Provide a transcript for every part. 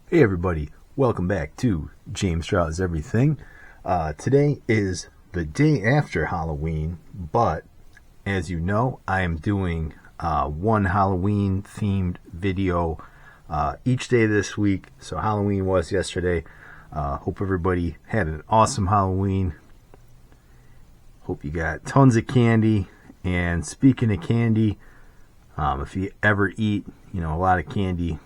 Hey everybody, welcome back to James Draws Everything. Today is the day after Halloween, but as you know, I am doing one Halloween themed video each day this week. So Halloween was yesterday. Hope everybody had an awesome Halloween. Hope you got tons of candy. And speaking of candy, if you ever eat, a lot of candy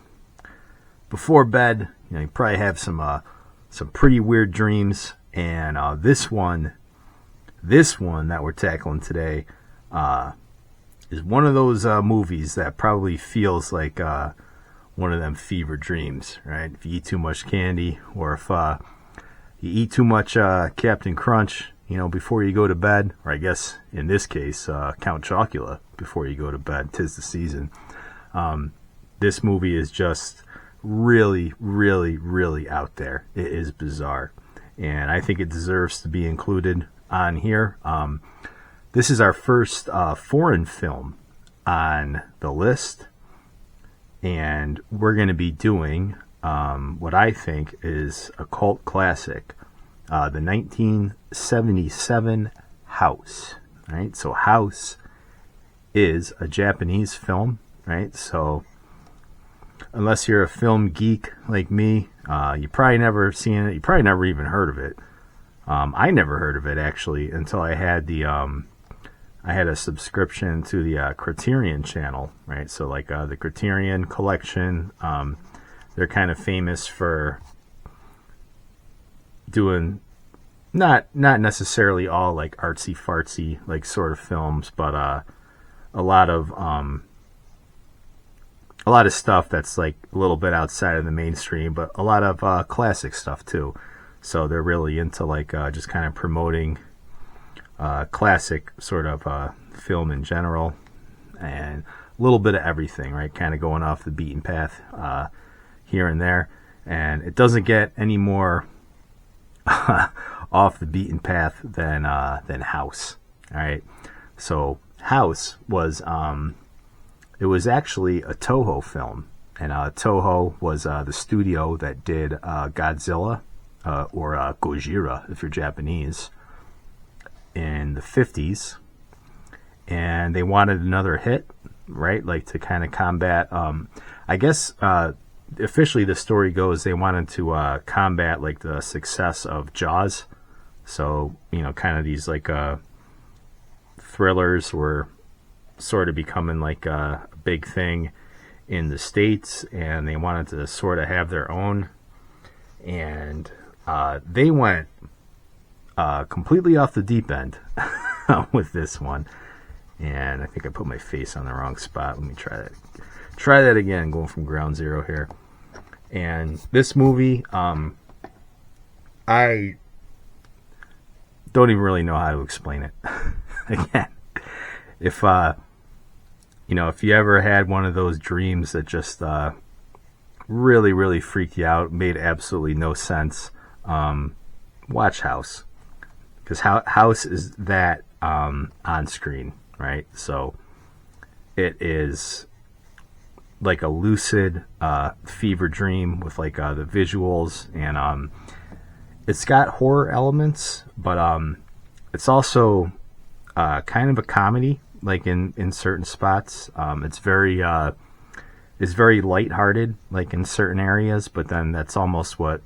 before bed, you probably have some pretty weird dreams. And this one that we're tackling today is one of those movies that probably feels like one of them fever dreams, right? If you eat too much candy, or if you eat too much Captain Crunch, before you go to bed, or I guess in this case, Count Chocula before you go to bed. 'Tis the season. This movie is just really, really, really out there. It is bizarre, and I think it deserves to be included on here. This is our first foreign film on the list, and we're going to be doing what I think is a cult classic, the 1977 House. Right, so House is a Japanese film, right? So unless you're a film geek like me, you probably never seen it. You probably never even heard of it. I never heard of it actually until I had a subscription to the Criterion channel, right? So like the Criterion collection, they're kind of famous for doing not necessarily all like artsy fartsy like sort of films, but a lot of stuff that's like a little bit outside of the mainstream, but a lot of classic stuff too. So they're really into like just kind of promoting classic sort of film in general, and a little bit of everything, right? Kind of going off the beaten path here and there. And it doesn't get any more off the beaten path than House. All right. So House was it was actually a Toho film, and Toho was the studio that did Godzilla, or Gojira if you're Japanese, in the 50s. And they wanted another hit, right? Like to kind of combat, I guess officially the story goes they wanted to combat like the success of Jaws. So, kind of these like thrillers were sort of becoming like a big thing in the States, and they wanted to sort of have their own. And they went completely off the deep end with this one. And I think I put my face on the wrong spot. Let me try that again, going from ground zero here. And this movie, I don't even really know how to explain it. Again, if if you ever had one of those dreams that just really, really freaked you out, made absolutely no sense, watch House, because House is that on screen, right? So it is like a lucid fever dream with like the visuals, and it's got horror elements, but it's also kind of a comedy, like in certain spots. It's very lighthearted, like in certain areas, but then that's almost what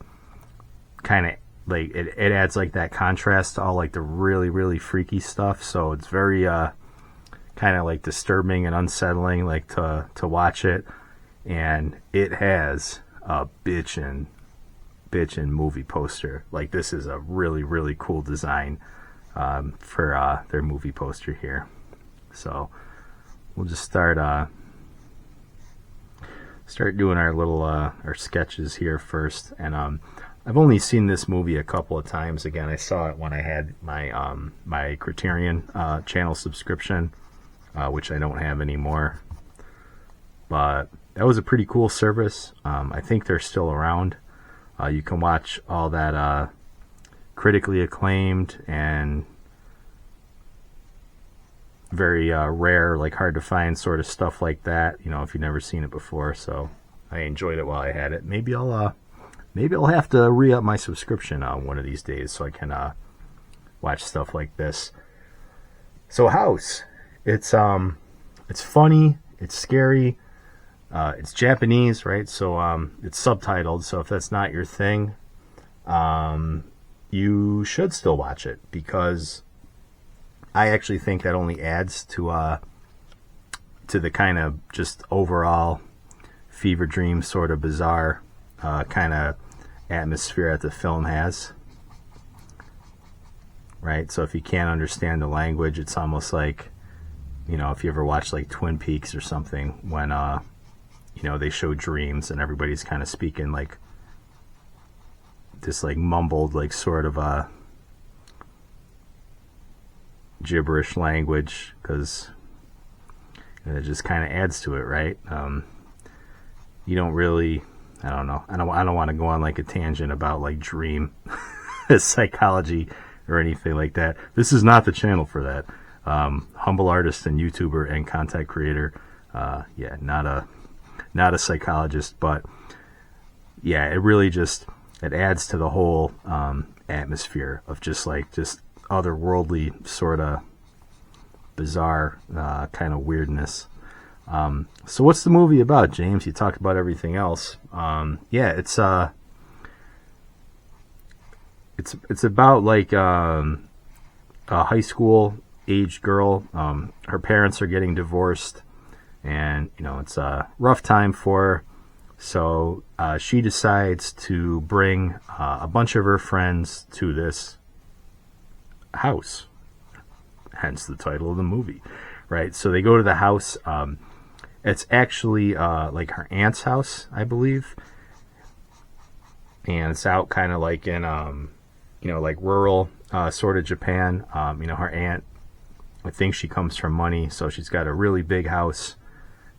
kind of like it adds like that contrast to all like the really, really freaky stuff. So it's very kind of like disturbing and unsettling, like to watch it. And it has a bitchin' movie poster. Like, this is a really, really cool design for their movie poster here. So we'll just start doing our little our sketches here first. And I've only seen this movie a couple of times. Again, I saw it when I had my my Criterion channel subscription, which I don't have anymore. But that was a pretty cool service. I think they're still around. You can watch all that critically acclaimed and very rare, like hard to find sort of stuff like that, if you've never seen it before. So I enjoyed it while I had it. Maybe I'll maybe I'll have to re-up my subscription one of these days so I can watch stuff like this. So House, it's funny, it's scary, it's Japanese, right? So it's subtitled. So if that's not your thing, you should still watch it, because I actually think that only adds to the kind of just overall fever dream sort of bizarre kind of atmosphere that the film has. Right? So if you can't understand the language, it's almost like, you know, if you ever watch like Twin Peaks or something, when you know, they show dreams and everybody's kind of speaking like this like mumbled like sort of a gibberish language, because it just kind of adds to it, right? You don't really, I don't know, I don't want to go on like a tangent about like dream psychology or anything like that. This is not the channel for that. Humble artist and YouTuber and content creator. Yeah, not a psychologist, but yeah, it really just, it adds to the whole atmosphere of just otherworldly sort of bizarre kind of weirdness. So what's the movie about, James? You talked about everything else. Yeah, it's about like a high school age girl. Her parents are getting divorced, and you know, it's a rough time for her. So she decides to bring a bunch of her friends to this house, hence the title of the movie, right? So they go to the house. It's actually like her aunt's house, I believe, and it's out kind of like in you know, like rural sort of Japan. You know, her aunt, I think she comes from money, so she's got a really big house.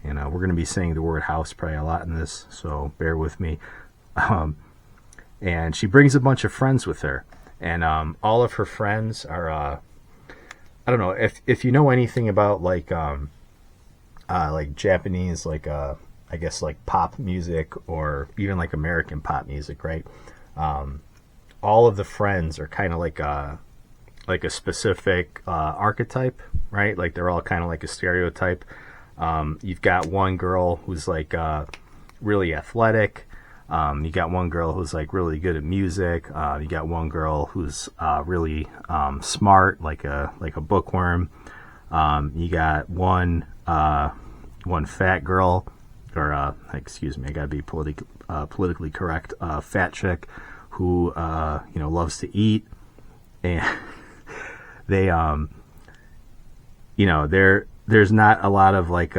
And we're going to be saying the word house probably a lot in this, so bear with me. And she brings a bunch of friends with her. And all of her friends are, I don't know, if you know anything about like Japanese, like I guess like pop music, or even like American pop music, right? All of the friends are kind of like a specific archetype, right? Like they're all kind of like a stereotype. You've got one girl who's like really athletic. You got one girl who's like really good at music. You got one girl who's really smart, like a bookworm. You got one fat girl, or excuse me, I gotta be politically correct. Fat chick who you know, loves to eat, and they you know, there's not a lot of like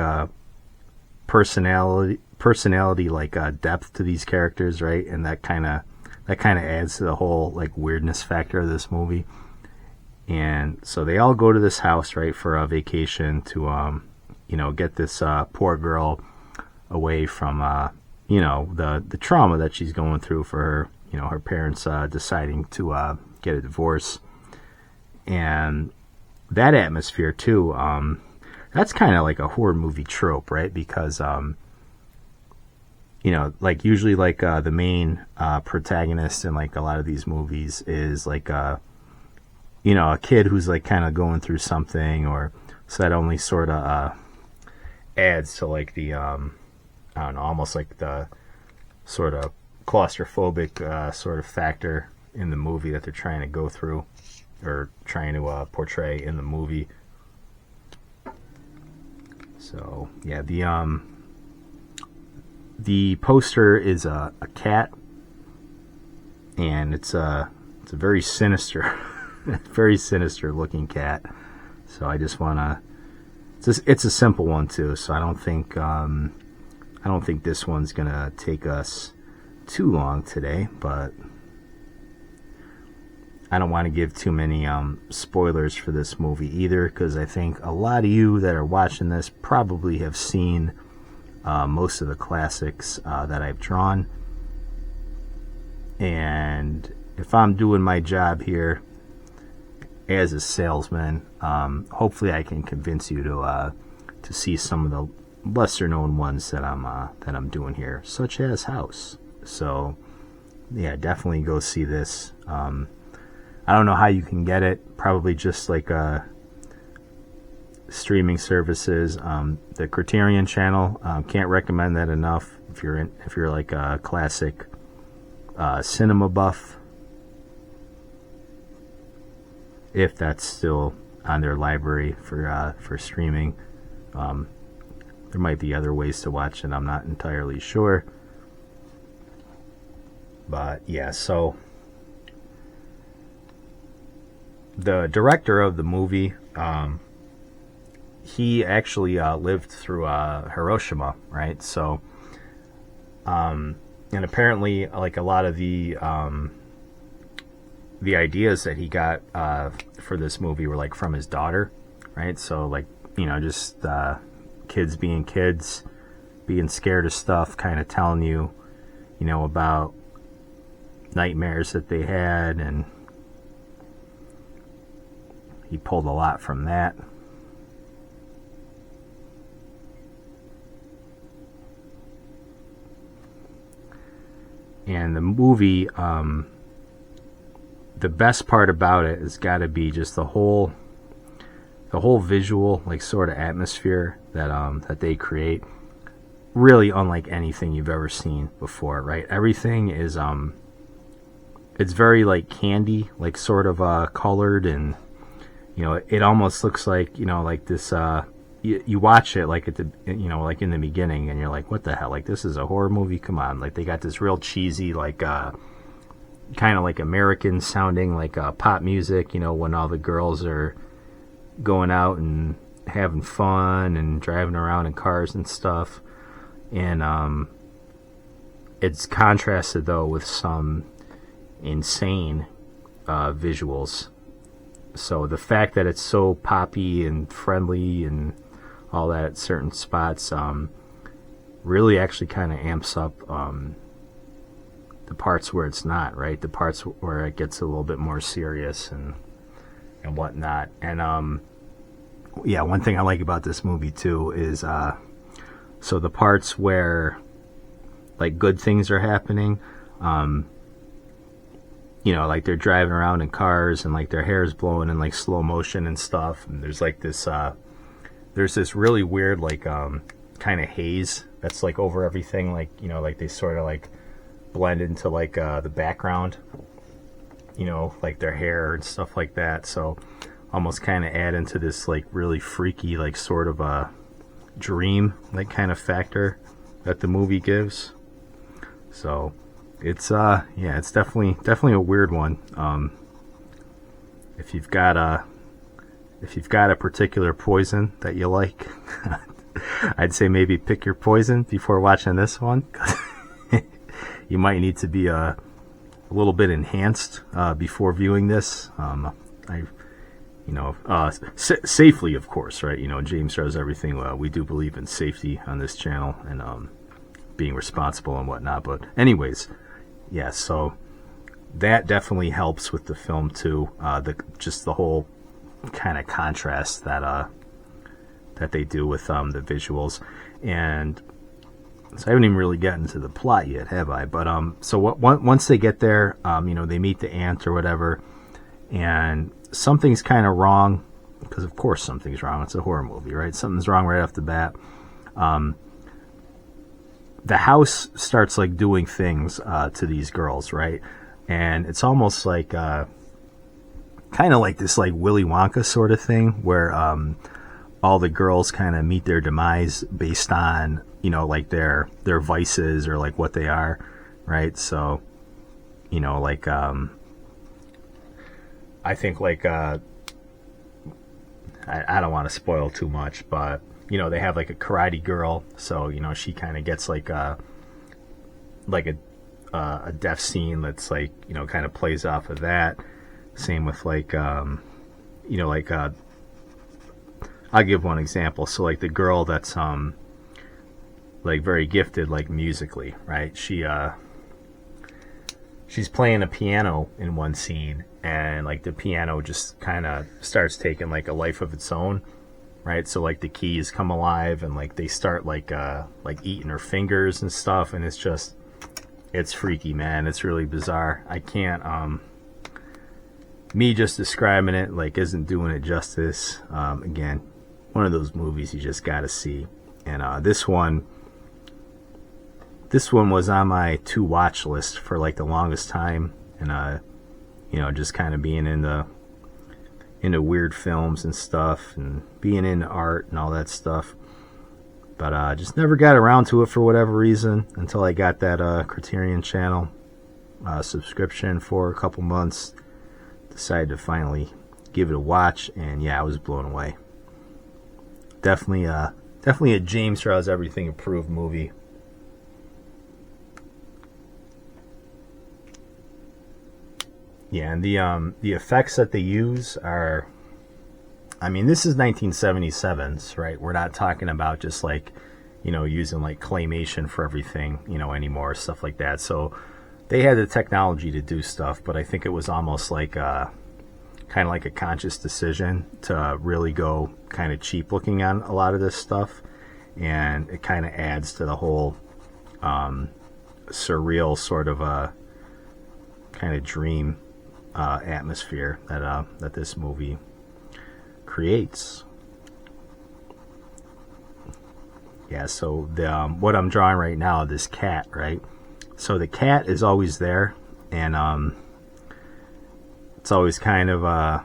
personality like depth to these characters, right? And that kind of adds to the whole like weirdness factor of this movie. And so they all go to this house, right, for a vacation to you know, get this poor girl away from you know, the trauma that she's going through for her, you know, her parents deciding to get a divorce. And that atmosphere too, that's kind of like a horror movie trope, right? Because you know, like usually like the main protagonist in like a lot of these movies is like you know, a kid who's like kind of going through something, or so that only sort of adds to like the I don't know, almost like the sort of claustrophobic sort of factor in the movie that they're trying to go through, or trying to portray in the movie. So yeah, the poster is a cat, and it's a very sinister, very sinister looking cat. So I just wanna, it's a simple one too. So I don't think this one's gonna take us too long today, but I don't want to give too many spoilers for this movie either, because I think a lot of you that are watching this probably have seen most of the classics that I've drawn. And if I'm doing my job here as a salesman, hopefully I can convince you to see some of the lesser known ones that I'm doing here, such as House. So yeah, definitely go see this. I don't know how you can get it. Probably just like streaming services. The Criterion channel, can't recommend that enough if you're like a classic cinema buff. If that's still on their library for streaming. There might be other ways to watch it. I'm not entirely sure. But yeah, so the director of the movie, he actually lived through Hiroshima, right? So, and apparently, like a lot of the ideas that he got for this movie were like from his daughter, right? So, like, you know, just kids being kids, being scared of stuff, kind of telling you, you know, about nightmares that they had, and he pulled a lot from that. And the movie, the best part about it has got to be just the whole visual, like, sort of atmosphere that they create. Really unlike anything you've ever seen before, right? Everything is it's very like candy, like sort of colored, and you know, it almost looks like, you know, like this you watch it like at the, you know, like in the beginning, and you're like, what the hell, like this is a horror movie, come on. Like they got this real cheesy, like kind of like American sounding, like pop music, you know, when all the girls are going out and having fun and driving around in cars and stuff. And it's contrasted though with some insane visuals. So the fact that it's so poppy and friendly and all that at certain spots really actually kind of amps up the parts where it's not, right? The parts where it gets a little bit more serious and whatnot. And yeah, one thing I like about this movie too is so the parts where like good things are happening, you know, like they're driving around in cars and like their hair is blowing in like slow motion and stuff, and there's like this there's this really weird like kind of haze that's like over everything, like, you know, like they sort of like blend into like the background, you know, like their hair and stuff like that. So almost kind of add into this like really freaky, like sort of a dream like kind of factor that the movie gives. So it's yeah, it's definitely a weird one. If you've got a particular poison that you like, I'd say maybe pick your poison before watching this one. You might need to be a little bit enhanced before viewing this. You know, safely, of course, right? You know, James does everything. We do believe in safety on this channel and being responsible and whatnot. But anyways, yeah, so that definitely helps with the film too. Just the whole kind of contrast that they do with the visuals. And so I haven't even really gotten to the plot yet, have I? But so once they get there, you know, they meet the aunt or whatever, and something's kind of wrong, because of course something's wrong. It's a horror movie, right? Something's wrong right off the bat. The house starts like doing things to these girls, right? And it's almost like kind of like this like Willy Wonka sort of thing, where all the girls kind of meet their demise based on, you know, like their vices or like what they are, right? So, you know, like I think like I don't want to spoil too much, but you know, they have like a karate girl, so you know, she kind of gets like a death scene that's like, you know, kind of plays off of that. Same with like you know, like I'll give one example. So like the girl that's like very gifted like musically, right? She's playing a piano in one scene, and like the piano just kind of starts taking like a life of its own, right? So like the keys come alive and like they start like eating her fingers and stuff, and it's just it's freaky, man. It's really bizarre. I can't me just describing it like isn't doing it justice. Again, one of those movies you just gotta see. And this one was on my to watch list for like the longest time. And you know, just kind of being into weird films and stuff, and being into art and all that stuff. But just never got around to it for whatever reason until I got that Criterion Channel subscription for a couple months. Decided to finally give it a watch, and yeah, I was blown away. Definitely a James Draws Everything approved movie. Yeah, and the effects that they use are, I mean, this is 1977s, right? We're not talking about just like, you know, using like claymation for everything, you know, anymore, stuff like that. So they had the technology to do stuff, but I think it was almost like kind of like a conscious decision to really go kind of cheap looking on a lot of this stuff, and it kind of adds to the whole surreal sort of a kind of dream atmosphere that this movie creates. Yeah, so the what I'm drawing right now, this cat, right? So the cat is always there, and it's always kind of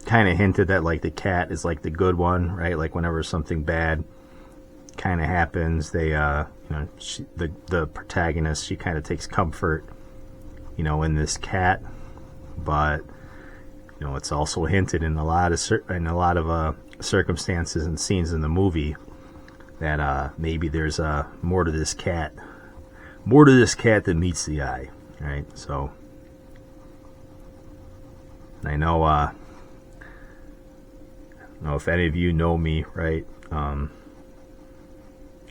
hinted that like the cat is like the good one, right? Like whenever something bad kind of happens, they you know, the protagonist, she kind of takes comfort, you know, in this cat. But you know, it's also hinted in a lot of circumstances and scenes in the movie that maybe there's more to this cat than meets the eye, right? So I know if any of you know me, right? You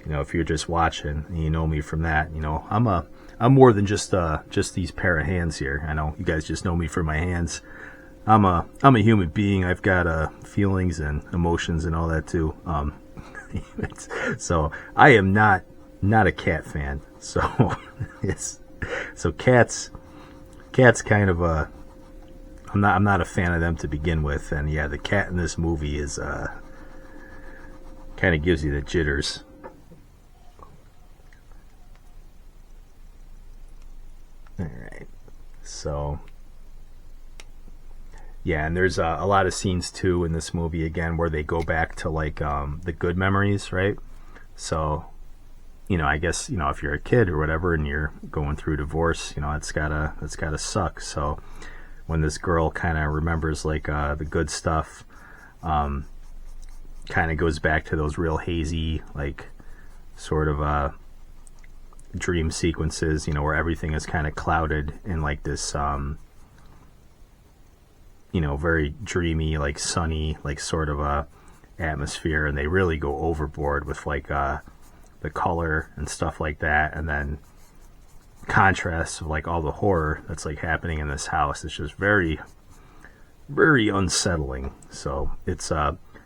know, if you're just watching and you know me from that, you know, I'm more than just these pair of hands here. I know you guys just know me for my hands. I'm a human being. I've got feelings and emotions and all that too. So I am not a cat fan. So cats kind of I'm not a fan of them to begin with. And yeah, the cat in this movie is kind of gives you the jitters. All right, so yeah, and there's a lot of scenes too in this movie again where they go back to like the good memories, right? So, you know, I guess, you know, if you're a kid or whatever and you're going through divorce, you know, it's gotta suck. So when this girl kind of remembers like the good stuff, kind of goes back to those real hazy, like sort of dream sequences, you know, where everything is kind of clouded in like this you know, very dreamy, like sunny, like sort of a atmosphere, and they really go overboard with like the color and stuff like that, and then contrasts of like all the horror that's like happening in this house. It's just very, very unsettling. So it's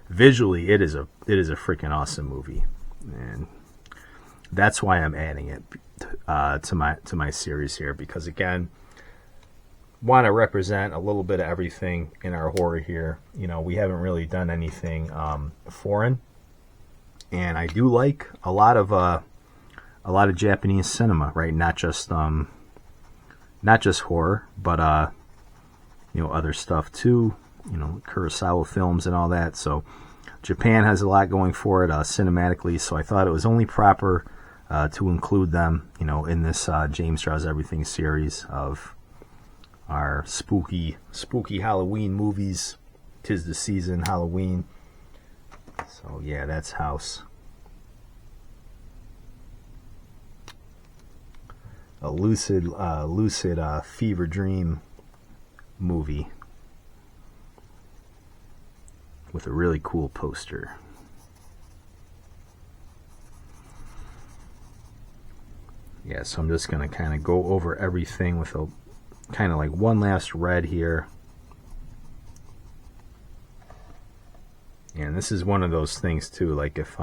visually it is a freaking awesome movie, and that's why I'm adding it to my series here, because again, want to represent a little bit of everything in our horror here. You know, we haven't really done anything foreign, and I do like a lot of Japanese cinema, right? Not just horror, but you know, other stuff too. You know, Kurosawa films and all that. So Japan has a lot going for it cinematically. So I thought it was only proper to include them, you know, in this James Draws Everything series of our spooky Halloween movies. 'Tis the season, Halloween. So yeah, that's House. A lucid fever dream movie with a really cool poster. Yeah, so I'm just gonna kind of go over everything with a kind of like one last red here. And this is one of those things too, like if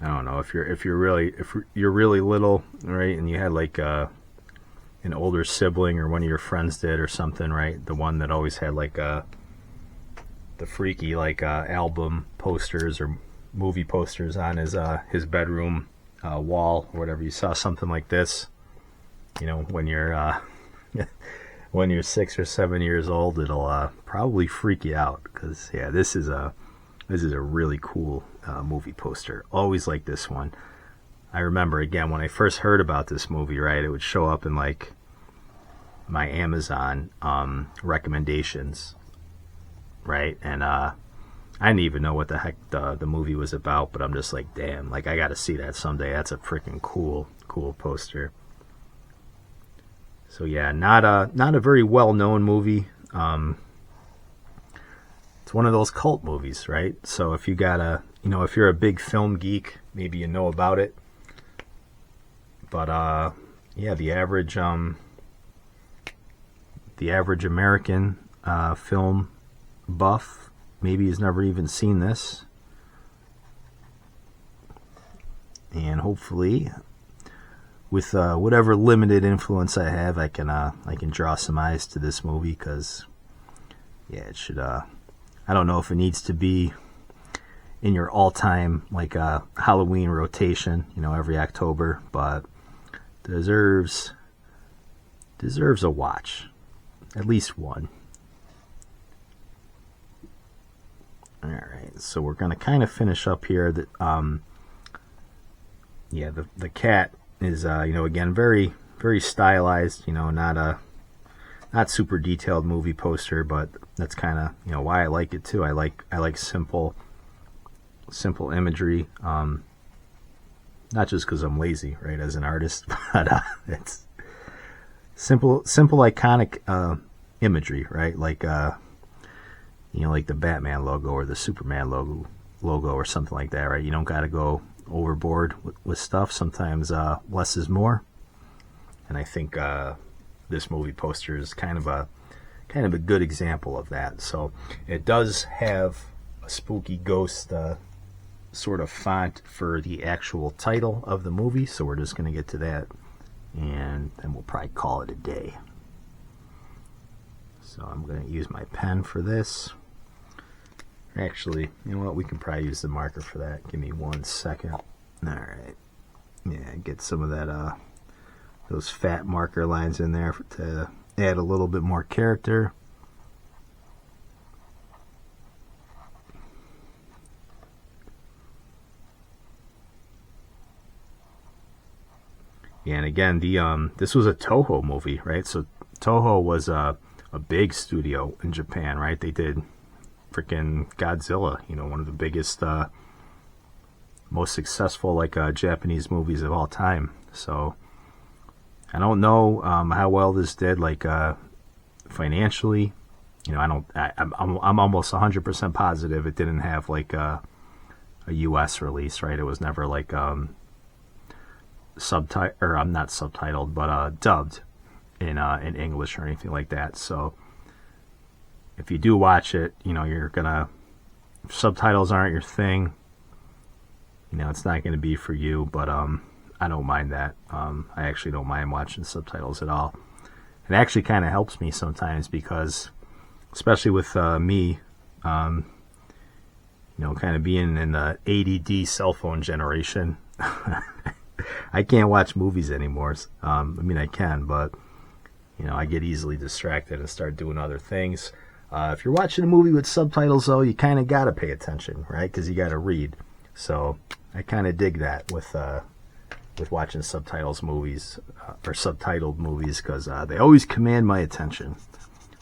I don't know, if you're really little, right, and you had like an older sibling or one of your friends did or something, right? The one that always had like the freaky like album posters or movie posters on his bedroom wall or whatever. You saw something like this, you know, when you're when you're 6 or 7 years old, it'll probably freak you out, because yeah, this is a really cool movie poster. Always like this one. I remember, again, when I first heard about this movie, right, it would show up in like my Amazon recommendations, right, and I didn't even know what the heck the movie was about, but I'm just like, damn, like I gotta see that someday. That's a freaking cool poster. So yeah, not a very well-known movie. It's one of those cult movies, right? So if you if you're a big film geek, maybe you know about it. But yeah, the average American film buff maybe has never even seen this. And hopefully, with whatever limited influence I have, I can draw some eyes to this movie, because yeah, it should. I don't know if it needs to be in your all-time like Halloween rotation, you know, every October, but deserves a watch, at least one. All right, so we're gonna kind of finish up here. That yeah, the cat is again very very stylized. You know, not super detailed movie poster, but that's kind of why I like it too. I like simple imagery. Not just because I'm lazy, right, as an artist, but it's simple iconic imagery, right? Like like the Batman logo or the Superman logo or something like that, right? You don't got to go overboard with stuff. Sometimes less is more, and I think this movie poster is kind of a good example of that. So it does have a spooky ghost sort of font for the actual title of the movie, so we're just going to get to that, and then we'll probably call it a day. So I'm going to use my pen for this. Actually, you know what, we can probably use the marker for that. Give me 1 second. Alright. Yeah, get some of that those fat marker lines in there to add a little bit more character. Yeah, and again, this was a Toho movie, right? So Toho was a big studio in Japan, right? They did freaking Godzilla, one of the biggest, most successful like Japanese movies of all time. So I don't know how well this did, like financially. I'm almost 100% positive it didn't have like a U.S. release, right? It was never like not subtitled, but dubbed in English or anything like that. So if you do watch it, you're gonna, if subtitles aren't your thing, it's not gonna be for you. But I don't mind that. I actually don't mind watching subtitles at all. It actually kind of helps me sometimes, because especially with me, kind of being in the ADD cell phone generation, I can't watch movies anymore. I can, but I get easily distracted and start doing other things. If you're watching a movie with subtitles, though, you kind of got to pay attention, right? Because you got to read. So I kind of dig that with watching subtitled movies, because they always command my attention.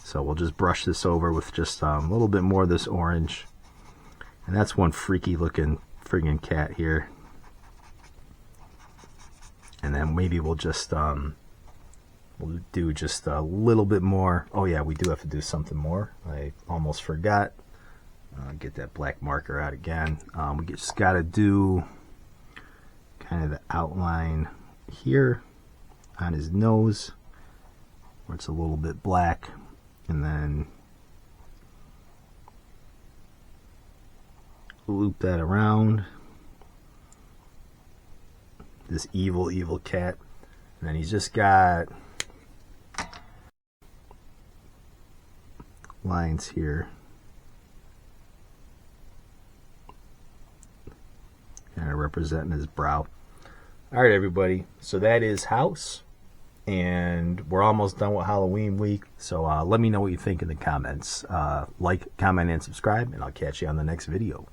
So we'll just brush this over with just a little bit more of this orange. And that's one freaky looking friggin' cat here. And then maybe we'll just we'll do just a little bit more. Oh yeah, we do have to do something more. I almost forgot. Get that black marker out again. We just got to do kind of the outline here on his nose, where it's a little bit black, and then loop that around. this evil cat. And then he's just got lines here. Kind of representing his brow. All right, everybody. So that is House. And we're almost done with Halloween week. So let me know what you think in the comments. Like, comment, and subscribe. And I'll catch you on the next video.